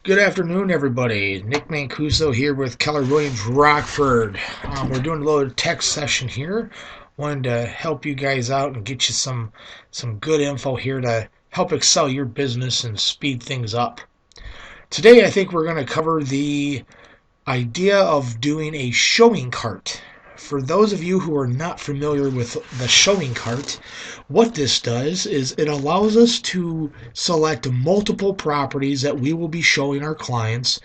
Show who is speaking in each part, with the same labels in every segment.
Speaker 1: Good afternoon, everybody. Nick Mancuso here with Keller Williams Rockford. We're doing a little text session here. Wanted to help you guys out and get you some good info here to help excel your business and speed things up. Today, I think we're going to cover the idea of doing a showing cart. For those of you who are not familiar with the showing cart, what this does is it allows us to select multiple properties that we will be showing our clients,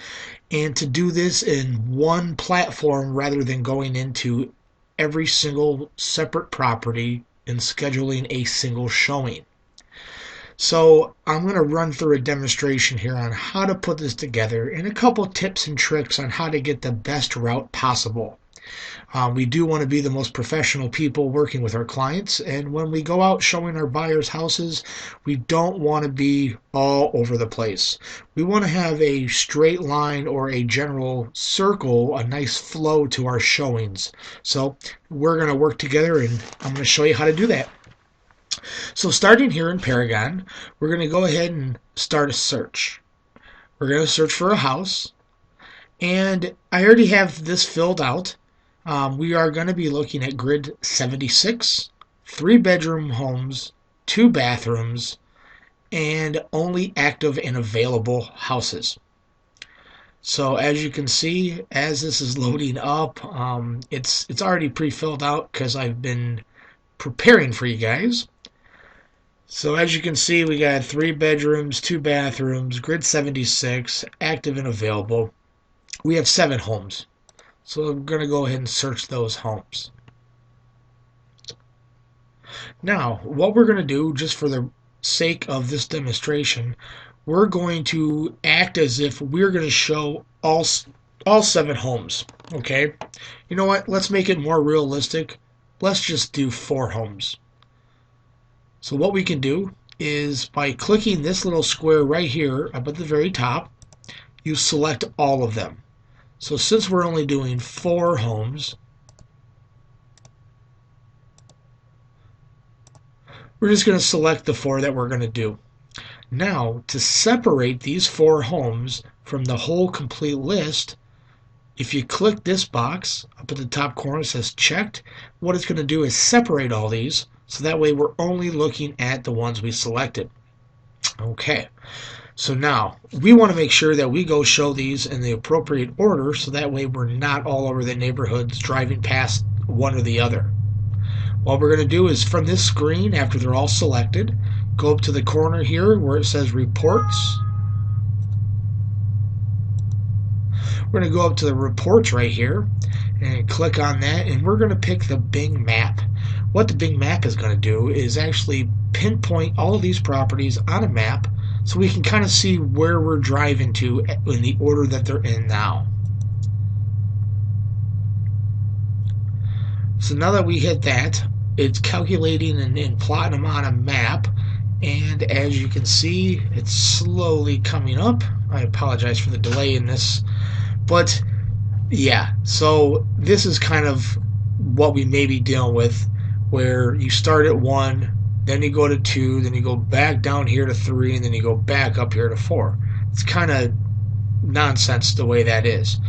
Speaker 1: and to do this in one platform rather than going into every single separate property and scheduling a single showing. So I'm going to run through a demonstration here on how to put this together and a couple tips and tricks on how to get the best route possible. We do want to be the most professional people working with our clients, and when we go out showing our buyers' houses, we don't want to be all over the place. We want to have a straight line or a general circle, a nice flow to our showings. So we're going to work together, and I'm going to show you how to do that. So starting here in Paragon, we're going to go ahead and start a search. We're going to search for a house, and I already have this filled out. We are going to be looking at grid 76, 3-bedroom homes, 2 bathrooms, and only active and available houses. So as you can see, as this is loading up, it's already pre-filled out because I've been preparing for you guys. So as you can see, we got 3 bedrooms, 2 bathrooms, grid 76, active and available. We have 7 homes. So I'm going to go ahead and search those homes. Now, what we're going to do, just for the sake of this demonstration, we're going to act as if we're going to show all 7 homes. Okay? You know what? Let's make it more realistic. Let's just do 4 homes. So what we can do is, by clicking this little square right here up at the very top, you select all of them. So since we're only doing 4 homes, we're just going to select the 4 that we're going to do. Now, to separate these 4 homes from the whole complete list, if you click this box up at the top corner, it says checked. What it's going to do is separate all these, so that way we're only looking at the ones we selected. Okay. So now, we want to make sure that we go show these in the appropriate order, so that way we're not all over the neighborhoods driving past one or the other. What we're going to do is, from this screen, after they're all selected, go up to the corner here where it says Reports. We're going to go up to the Reports right here and click on that, and we're going to pick the Bing map. What the Bing map is going to do is actually pinpoint all of these properties on a map, so we can kind of see where we're driving to in the order that they're in now. So now that we hit that, it's calculating and plotting them on a map. And as you can see, it's slowly coming up. I apologize for the delay in this. But yeah, so this is kind of what we may be dealing with, where you start at 1, then you go to 2, then you go back down here to 3, and then you go back up here to 4. It's kind of nonsense the way that is.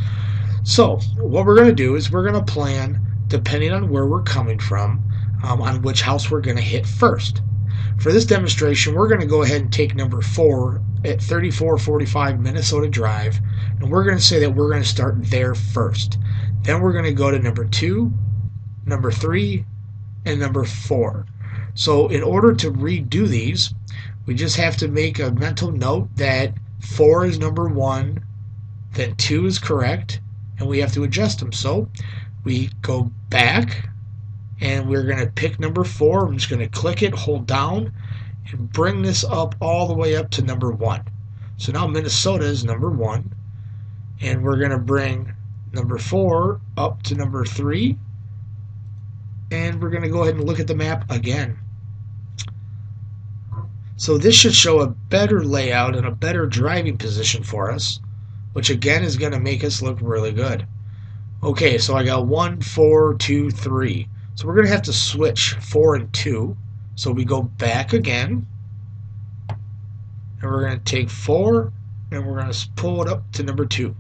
Speaker 1: So what we're going to do is we're going to plan, depending on where we're coming from, on which house we're going to hit first. For this demonstration, we're going to go ahead and take number 4 at 3445 Minnesota Drive, and we're going to say that we're going to start there first. Then we're going to go to number 2, number 3, and number 4. So in order to redo these, we just have to make a mental note that 4 is number 1, then 2 is correct, and we have to adjust them. So we go back, and we're going to pick number 4. I'm just going to click it, hold down, and bring this up all the way up to number 1. So now Minnesota is number 1, and we're going to bring number 4 up to number 3, and we're going to go ahead and look at the map again. So this should show a better layout and a better driving position for us, which again is going to make us look really good. Okay, so I got 1, 4, 2, 3. So we're going to have to switch 4 and 2. So we go back again, and we're going to take 4 and we're going to pull it up to number 2.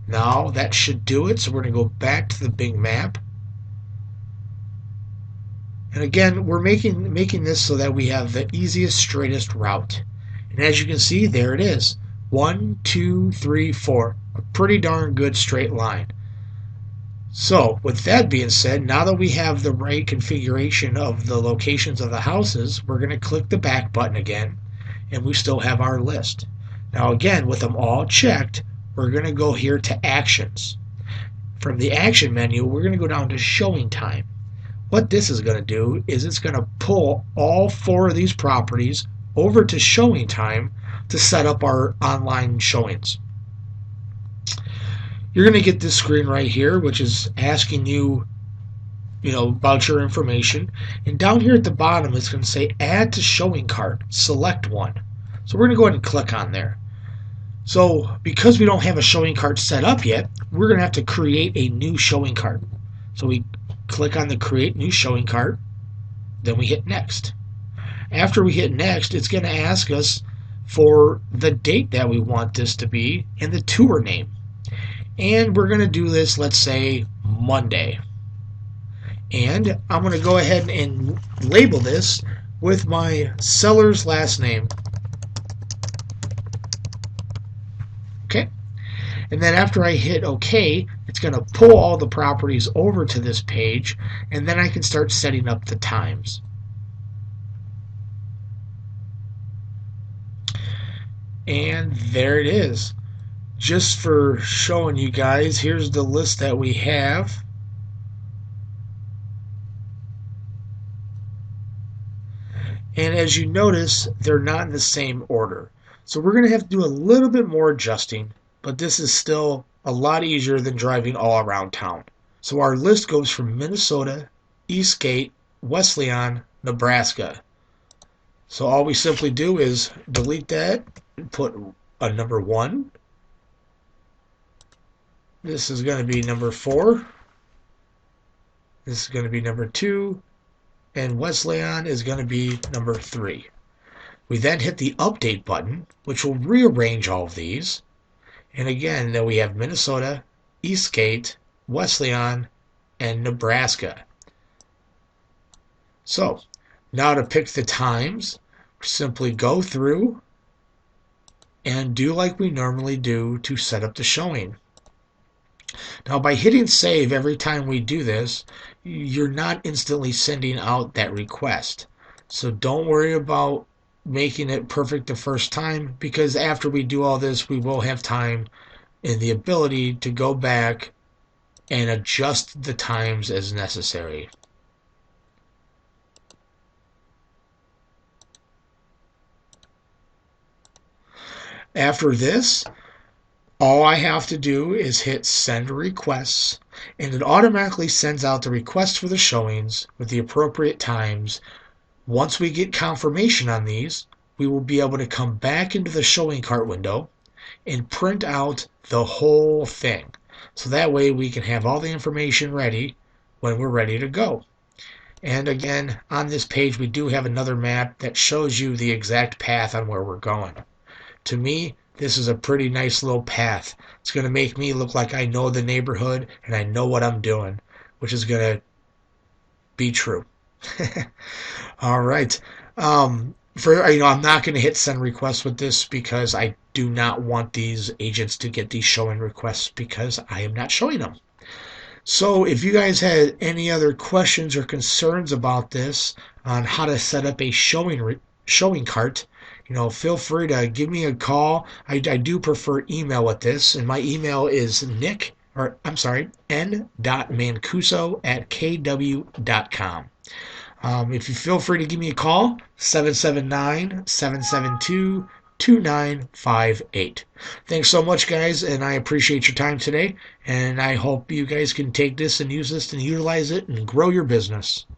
Speaker 1: Now that should do it. So we're going to go back to the Bing map. And again, we're making this so that we have the easiest, straightest route. And as you can see, there it is. 1, 2, 3, 4. A pretty darn good straight line. So, with that being said, now that we have the right configuration of the locations of the houses, we're going to click the back button again, and we still have our list. Now again, with them all checked, we're going to go here to Actions. From the Action menu, we're going to go down to Showing Time. What this is going to do is it's going to pull all 4 of these properties over to Showing Time to set up our online showings. You're going to get this screen right here, which is asking you, about your information. And down here at the bottom, it's going to say Add to ShowingCart. Select one. So we're going to go ahead and click on there. So because we don't have a ShowingCart set up yet, we're going to have to create a new ShowingCart. So we click on the Create New ShowingCart, then we hit Next. After we hit Next, it's going to ask us for the date that we want this to be and the tour name. And we're going to do this, let's say, Monday. And I'm going to go ahead and label this with my seller's last name. Okay. And then after I hit OK, it's going to pull all the properties over to this page, and then I can start setting up the times. And there it is. Just for showing you guys, here's the list that we have. And as you notice, they're not in the same order. So we're going to have to do a little bit more adjusting, but this is still a lot easier than driving all around town. So our list goes from Minnesota, Eastgate, Wesleyan, Nebraska. So all we simply do is delete that and put a number 1. This is going to be number 4. This is going to be number 2. And Wesleyan is going to be number 3. We then hit the Update button, which will rearrange all of these. And again, then we have Minnesota, Eastgate, Wesleyan, and Nebraska. So, now to pick the times, simply go through and do like we normally do to set up the showing. Now by hitting save every time we do this, you're not instantly sending out that request. So don't worry about making it perfect the first time, because after we do all this, we will have time and the ability to go back and adjust the times as necessary. After this, all I have to do is hit Send Requests, and it automatically sends out the request for the showings with the appropriate times. Once we get confirmation on these, we will be able to come back into the ShowingCart window and print out the whole thing. So that way we can have all the information ready when we're ready to go. And again, on this page we do have another map that shows you the exact path on where we're going. To me, this is a pretty nice little path. It's going to make me look like I know the neighborhood and I know what I'm doing, which is going to be true. All right. I'm not going to hit send requests with this because I do not want these agents to get these showing requests because I am not showing them. So if you guys had any other questions or concerns about this on how to set up a ShowingCart, feel free to give me a call. I do prefer email with this, and my email is n.mancuso@kw.com. If you feel free to give me a call, 779-772-2958. Thanks so much, guys, and I appreciate your time today, and I hope you guys can take this and use this and utilize it and grow your business.